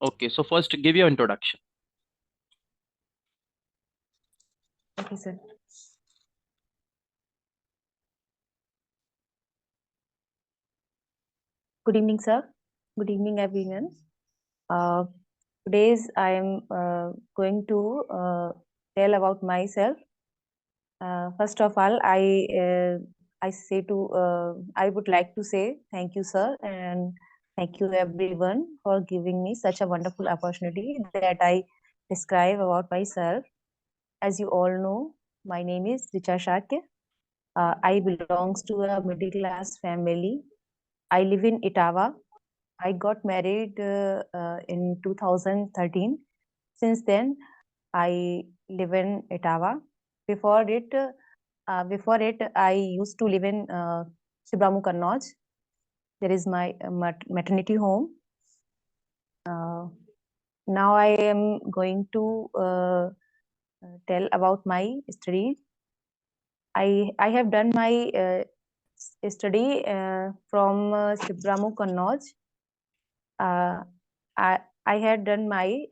Okay, so first give your introduction. Okay, sir. Good evening, sir. Good evening, everyone. Uh, Today's I am going to tell about myself. First of all, I would like to say thank you, sir, and thank you everyone for giving me such a wonderful opportunity that I describe about myself. As you all know, my name is Richa Shakya. I belongs to a middle class family. I live in Itawa. I got married in 2013. Since then, I live in Itawa. Before it, I used to live in Shibramu Kannauj. There is my maternity home. Now I am going to tell about my studies. I have done my study from Shibramu Kannauj. Uh, I had done my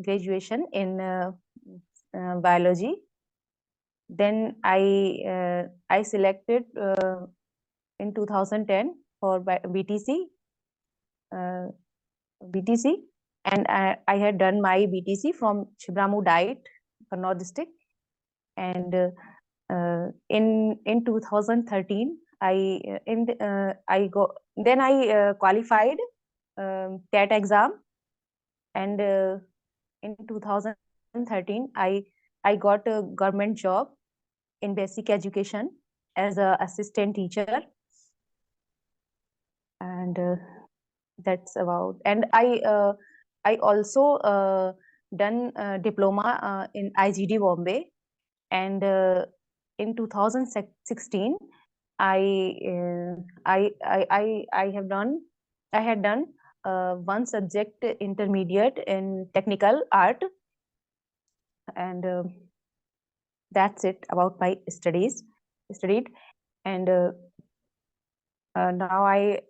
graduation in biology. Then I selected in 2010 for BTC, uh, BTC, and I had done my BTC from Shibramu Diet, Kannauj district, and in 2013 I qualified TET exam, and in 2013 I got a government job in basic education as a assistant teacher, and that's about. And I also done diploma in IGD Bombay, and in 2016 I have done I had done one subject intermediate in technical art, and that's it about my studied. And now I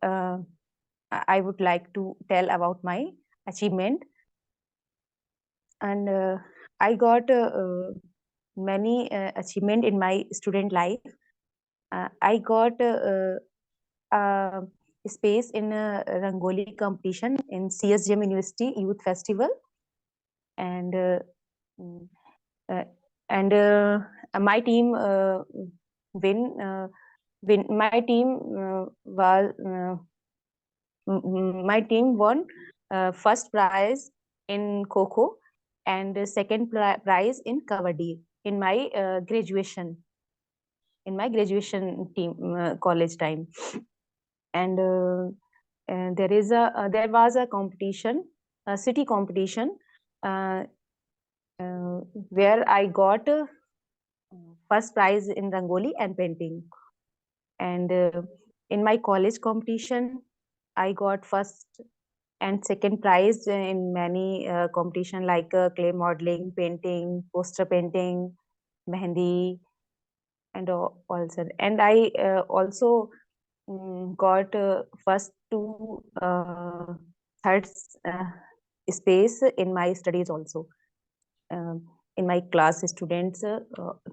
would like to tell about my achievement. And I got many achievement in my student life. I got uh, space in a Rangoli competition in CSGM University Youth Festival, and mm, uh, and my team win. My team my team won first prize in Kho, and second prize in Kabaddi in my graduation team college time. And there was a competition, a city competition, uh, where I got first prize in Rangoli and painting. And in my college competition, I got first and second prize in many competition like clay modeling, painting, poster painting, mehendi, and also. And I also got first to third space in my studies also, in my class students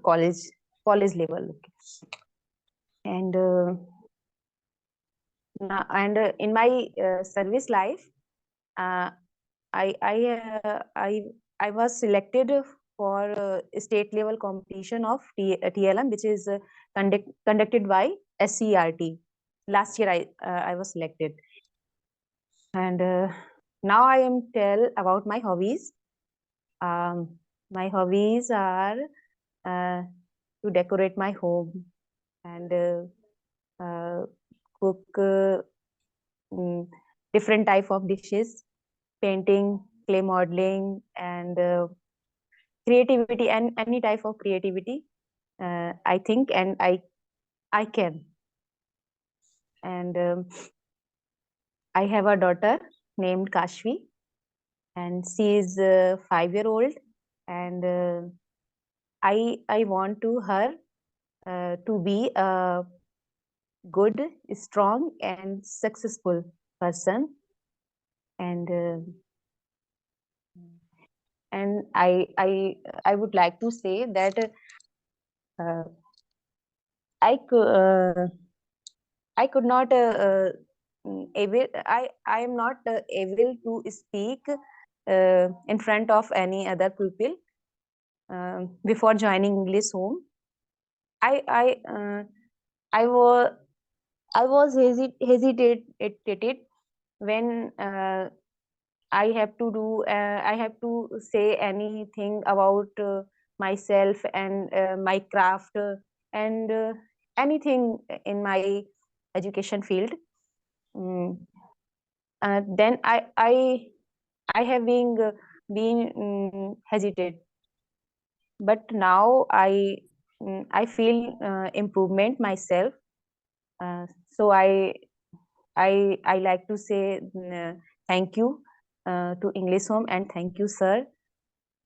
college level. And in my service life, uh, I I I was selected for state level competition of TLM, which is conducted by SCRT. Last year I was selected, and now I am tell about my hobbies. My hobbies are to decorate my home, and cook different type of dishes, painting, clay modeling, and creativity, and any type of creativity. I think, and I can. And I have a daughter named Kashvi, and she is 5 year old, and I want to her to be a good, strong, and successful person. And and I would like to say that uh, I could I could not able I am not able to speak in front of any other people before joining English home. I I was I was hesitated when I have to do I have to say anything about myself and my craft and anything in my education field. Mm. Then I have been hesitant, but now I feel improvement myself. So I like to say thank you to English Home, and thank you, sir,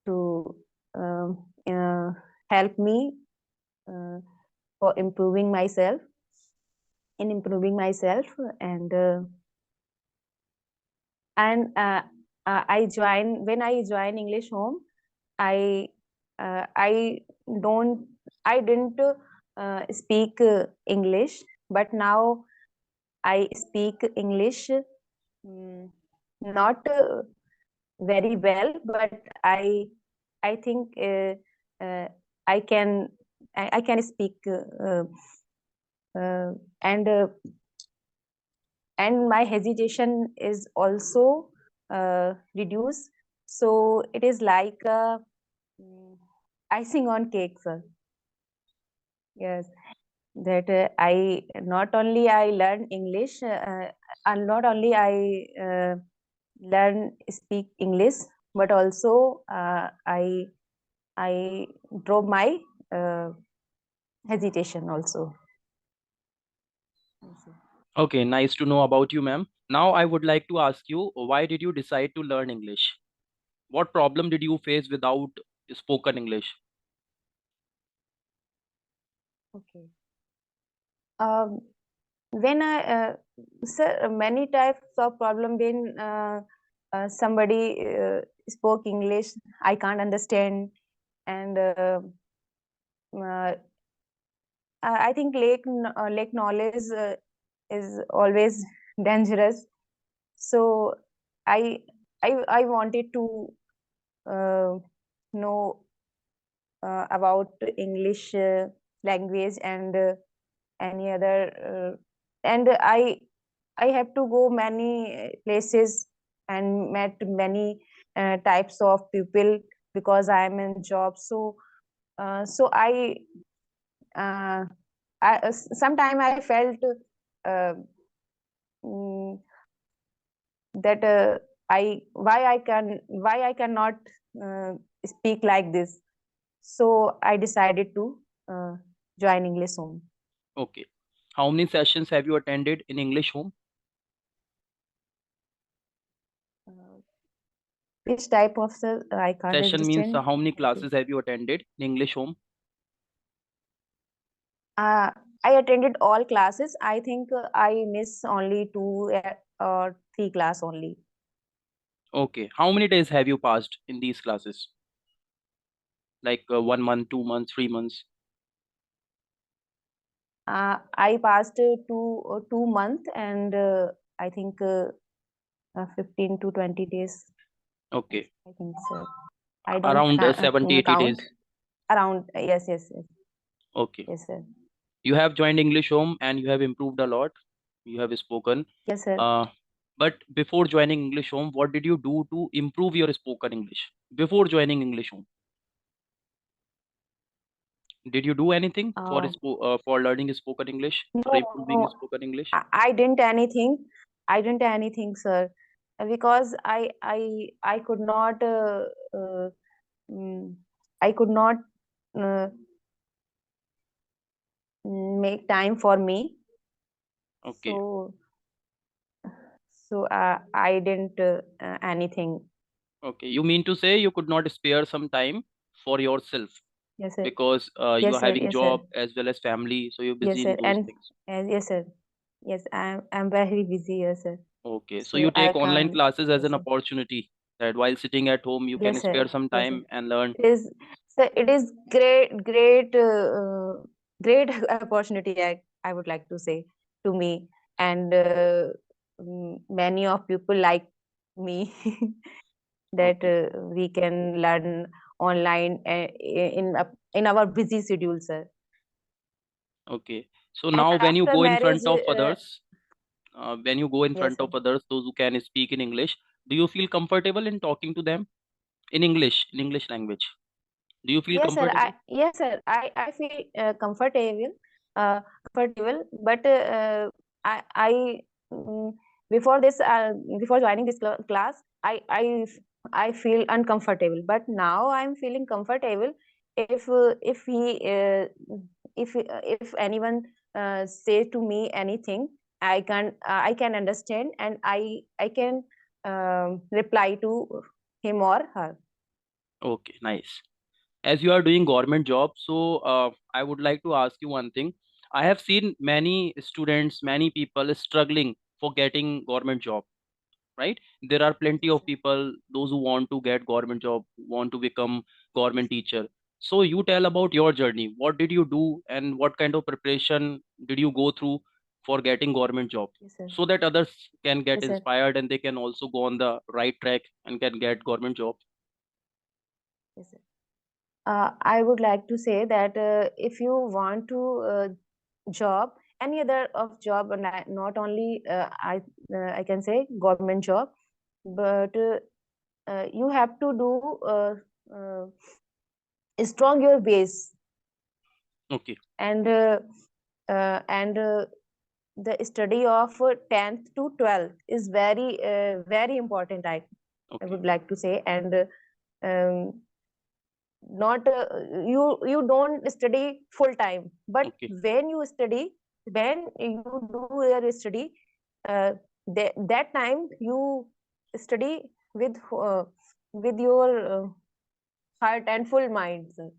to um, uh, help me uh, for improving myself, and and I join when I join English Home. I I don't I didn't speak English, but now I speak English, not very well, but I think uh, I can I can speak uh, and and my hesitation is also reduced. So it is like mm, icing on cake, sir. Yes, that I not only I learn English, and not only I learn speak English, but also I drove my uh, hesitation also. Okay, nice to know about you, ma'am. Now I would like to ask you, why did you decide to learn English? What problem did you face without spoken English? Okay. Um, when I sir, many types of problem when somebody spoke English, I can't understand, and uh, I think lack knowledge is always dangerous. So I I wanted to uh, know about English language and any other and I have to go many places and met many types of people because I am in job. So so uh, sometime I felt uh, mm, that why I cannot uh, speak like this. So I decided to uh, join English Home. Okay. How many sessions have you attended in English home? Uh, which type of I can't Session means understand. how many Okay. classes have you attended in English home? Uh, I attended all classes. I think I miss only two or three class only. Okay. How many days have you passed in these classes? Like 1 month, 2 months, 3 months? I passed 2 month and I think 15 to 20 days. Okay. I think so. I don't Around 70, 80 count. days. Around yes, Okay. yes sir. You have joined English home and you have improved a lot. You have spoken. Yes sir. Uh, but before joining English home, what did you do to improve your spoken English? Before joining English home, did you do anything for learning spoken English, for No, improving no, spoken English? I didn't anything. I didn't anything, sir, because I could not mm, I could not uh, make time for me. Okay. So so I didn't anything. Okay. You mean to say you could not spare some time for yourself Yes sir. because you Yes are sir. having Yes sir. job as well as family, so you're Yes busy in sir. those And things. yes sir. Yes, I'm very busy. Yes sir. Okay. So So you I take online can't. classes as Yes an sir. opportunity. that while sitting at home you can Yes, sir. spare some Yes, sir. time and learn. It is, so it is great opportunity. I would like to say to me, and many of people like me that Okay. we can learn online in our busy schedule, sir. Okay. So And now when you after go in marriage, front of others, when you go in yes, front sir. of others, those who can speak in English, do you feel comfortable in talking to them in English language? Do you feel Yes, sir. comfortable? I feel comfortable, but I mm, before this before joining this class, I feel uncomfortable. But now I'm feeling comfortable. If he if anyone say to me anything, I can understand, and I can reply to him or her. Okay, nice. As you are doing government job, so I would like to ask you one thing. I have seen many students, many people struggling for getting government job, right? There are plenty Yes, of sir. people, those who want to get government job, want to become government teacher. So you tell about your journey. What did you do and what kind of preparation did you go through for getting government job, Yes, sir. so that others can get Yes, sir. inspired and they can also go on the right track and can get government job. Yes, sir. I would like to say that if you want to job, any other of job, and not only I can say government job, but you have to do uh, strong your base, Okay. and the study of 10th to 12th is very important. I Okay. would like to say, and um, not you don't study full time, but Okay. when you study, when you do your study, that time you study with your heart and full mind, sir.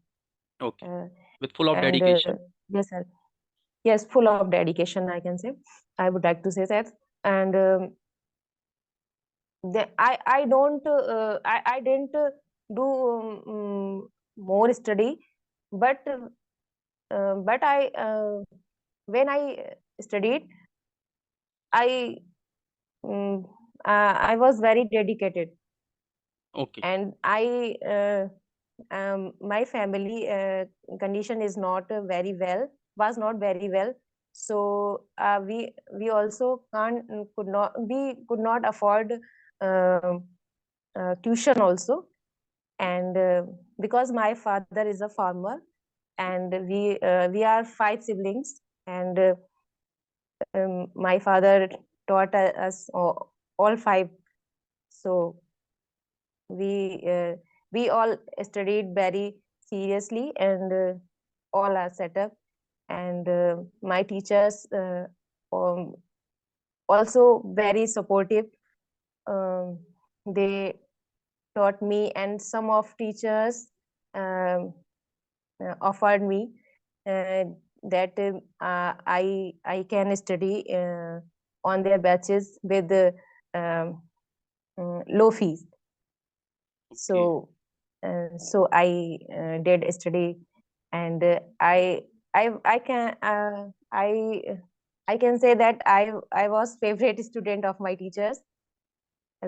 Okay. uh, With full of and dedication. yes, sir. Yes, full of dedication, I can say. I would like to say that. And I don't I didn't do more study, but I when I studied, I mm, I was very dedicated, Okay. and my family condition is not very well, was not very well. So we also can't could not afford uh, tuition also. And because my father is a farmer, and we are five siblings, and my father taught us all five. So we uh, we all studied very seriously, and all are set up. And my teachers um, also very supportive. um, they taught me, and some of teachers um, offered me uh, that I can study on their batches with um, low fees. Okay. So I did study, and I can I can say that I was favorite student of my teachers.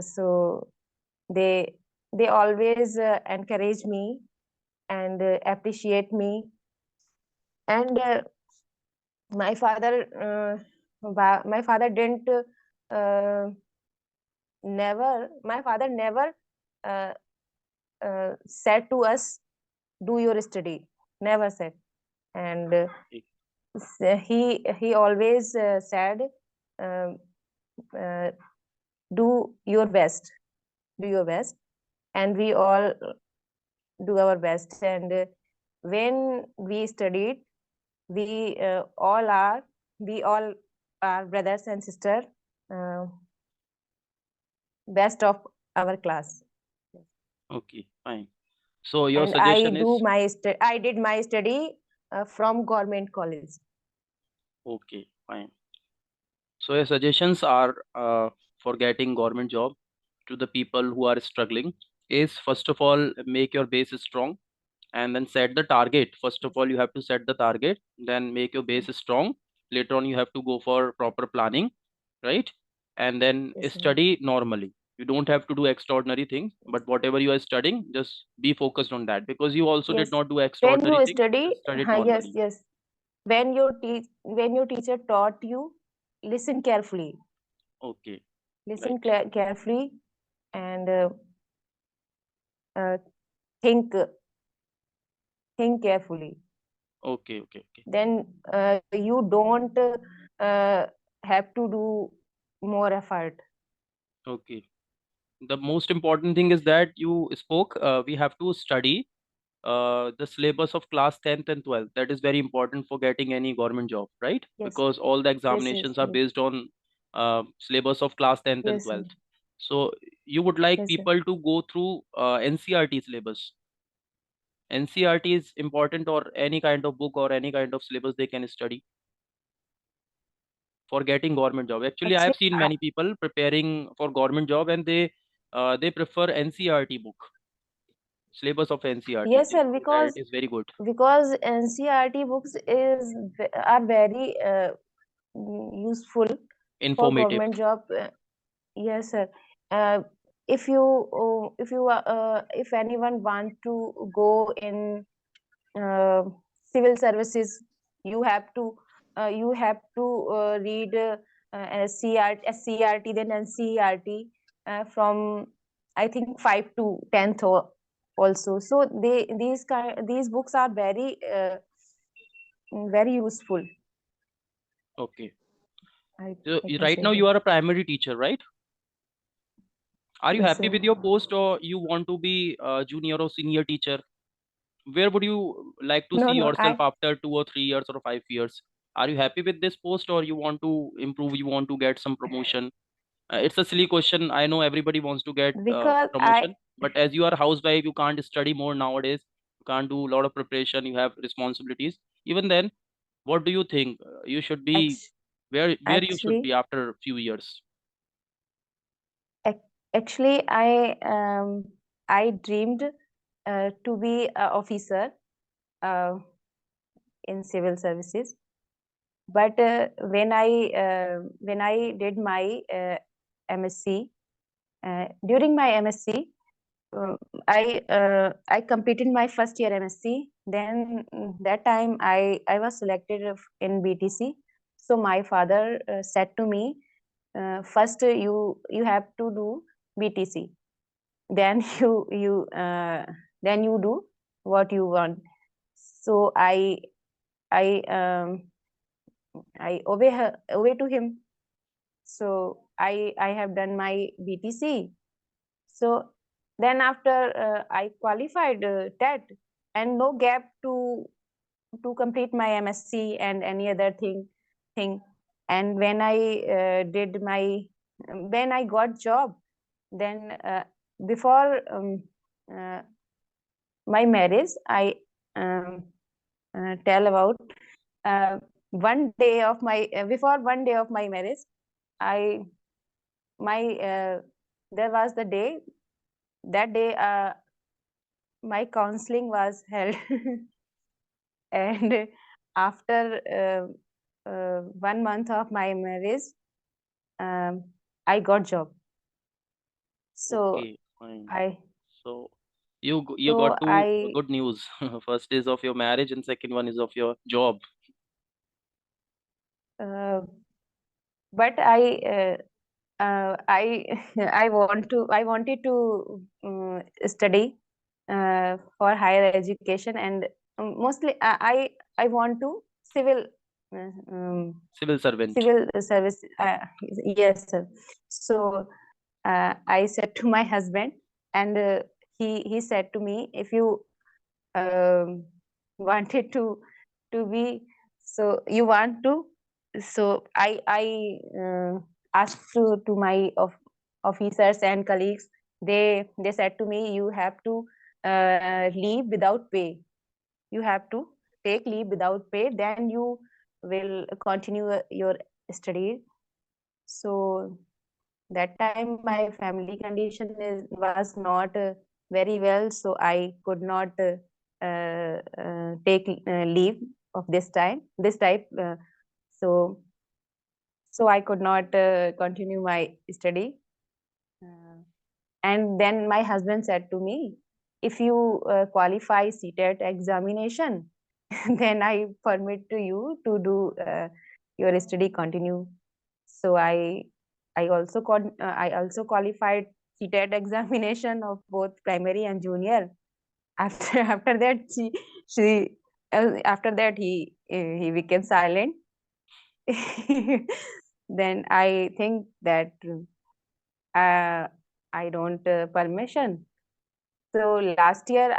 So they they always encourage me, and appreciate me. And my father my father didn't my father never uh, said to us, do your study, never said. And Okay. he always said, um, uh, do your best, do your best. And we all do our best. And when we studied, we we all are brothers and sisters, uh, best of our class. Okay. Fine. So your And I suggestion do is I did my study from government college. okay. Fine. So your suggestions are for getting government job. to the people who are struggling is, first of all, make your base strong, and then set the target. First of all, you have to set the target, then make your base strong. Later on, you have to go for proper planning, right? And then Yes, sir. study normally. You don't have to do extraordinary things, but whatever you are studying, just be focused on that, because you also did Yes. not do When extraordinary you things. study, Just study it yes, normally. yes. When your teacher taught you, listen carefully. Okay, Listen right. carefully and uh, think think carefully. Okay, okay, okay, Then you don't have to do more effort. okay. The most important thing is that you spoke. We have to study the syllabus of class 10th and 12th. That is very important for getting any government job, right? Yes, Because all the yes, yes, examinations are yes, based on syllabus of class 10th and yes, sir. 12th. So you would like Yes, sir. people to go through NCRT syllabus. NCRT is important, or any kind of book or any kind of syllabus they can study for getting government job. Actually, I Actually, have seen many people preparing for government job, and they prefer NCRT book, syllabus of NCRT. yes, They sir. say that it Because is very good, NCRT books are very useful for informative. government job. Yes, sir. Uh, if anyone want to go in uh, civil services, you have to read SCRT, then NCERT from I think 5 to 10th also. So these books are very useful. Okay. I So I can right say now that. you are a primary teacher, right? Are you Yes, happy sir. with your post, or you want to be a junior or senior teacher? Where would you like to No, see no, yourself after 2 or 3 years or 5 years? Are you happy with this post, or you want to improve? You want to get some promotion? It's a silly question. I know everybody wants to get because promotion, but as you are a housewife, you can't study more nowadays. You can't do a lot of preparation. You have responsibilities. Even then, what do you think? You should be act- where you should be actually after a few years? actually I dreamed to be an officer uh, in civil services. But when I did my MSc, during my MSc, uh, I completed my first year MSc. Then that time I was selected in BTC. So my father said to me, first you have to do BTC. Then then you do what you want. So I I obey to him. So I have done my BTC. So then after I qualified TET, and no gap to complete my MSc and any other thing. And when I did my when I got job, then before uh, my marriage, I um, tell about one day of my before one day of my marriage, I my there was the day that day my counseling was held. And after 1 month of my marriage, um, I got job. So Okay, fine. I So you so got two I good news. First is of your marriage, and second one is of your job. uh, but I I wanted to study for higher education, and mostly I want to civil uh, um, Civil servant. civil service. Yes, sir. So I said to my husband, and he said to me, if you um, wanted to be, so you want to. So I asked to my officers and colleagues. They said to me, you have to leave without pay. You have to take leave without pay, then you will continue your studies. So That time my family condition was not very well, so I could not take leave of this type. So so I could not continue my study. Uh, and then my husband said to me, if you qualify CTET examination, then I permit to you to do your study continue. So I also qualified CTET examination of both primary and junior. After that she after that he became silent. Then I think that uh, I don't permission. So last year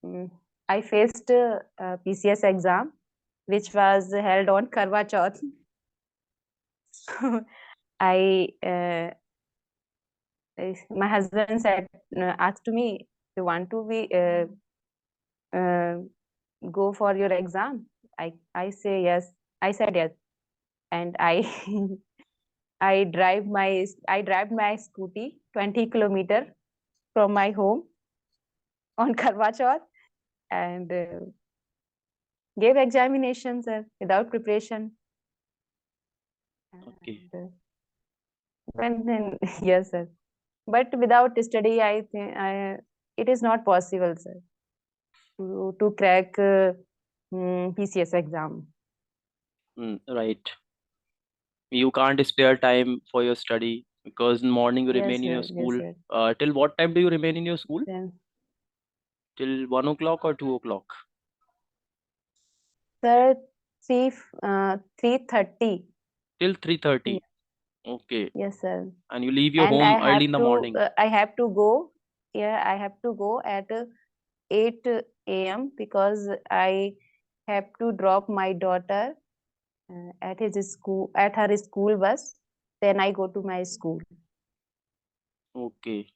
mm, I faced a PCS exam which was held on Karwa Chauth. I my husband said asked me, you want to be uh, go for your exam? I say yes. I said yes, and I drive my scooty 20 kilometer from my home on Karwa Chauth and gave examinations without preparation. Okay. And when then yes, sir. But without study, I think it is not possible, sir, to crack PCS exam. Right. You can't spare time for your study because in morning you remain Yes, in your sir. Yes, school. sir. Till what time do you remain in your school? Then, Till 1 o'clock or 2 o'clock? sir, 3:30. Till 3:30. Yeah, Okay. yes, sir. And you leave your And home early in the morning. I have to go. Yeah, I have to go at 8 a.m. because I have to drop my daughter at her school bus. Then I go to my school. Okay.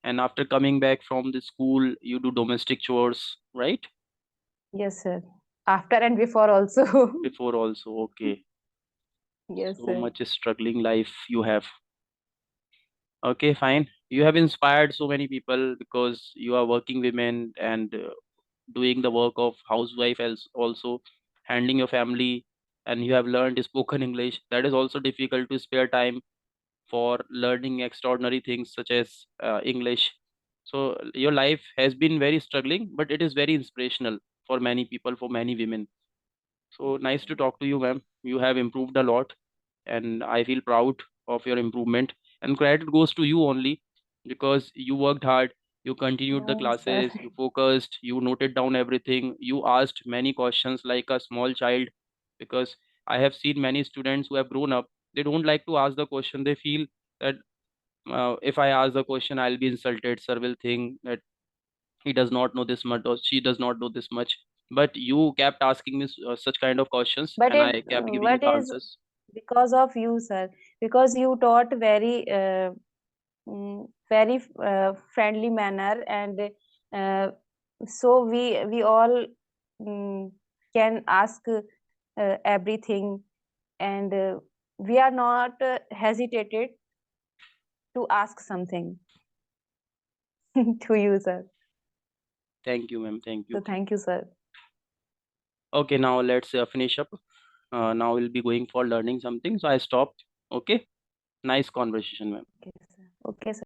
And after coming back from the school, you do domestic chores, right? Yes, sir. After and before also. Before also. Okay. Yes, So sir. much struggling life you have. Okay, fine. You have inspired so many people because you are working women and doing the work of housewife as also handling your family, and you have learned spoken English. That is also difficult to spare time for learning extraordinary things such as English. So your life has been very struggling, but it is very inspirational for many people, for many women. So nice to talk to you, ma'am. You have improved a lot, and I feel proud of your improvement. And credit goes to you only because you worked hard, you continued the No, sir. classes, you focused, you noted down everything, you asked many questions like a small child. Because I have seen many students who have grown up, they don't like to ask the question. They feel that if I ask the question, I'll be insulted. Sir will think that he does not know this much or she does not know this much. But you kept asking me such kind of questions, and I kept giving you But the is answers. because of you, sir. Because you taught very friendly manner, and uh, so we all mm, can ask everything, and we are not hesitated to ask something to you, sir. Thank you, ma'am. Thank So you. thank you, sir. Okay, now let's finish up. Now we'll be going for learning something. So I stopped. Okay. Nice conversation, ma'am. Okay, sir. Okay, sir.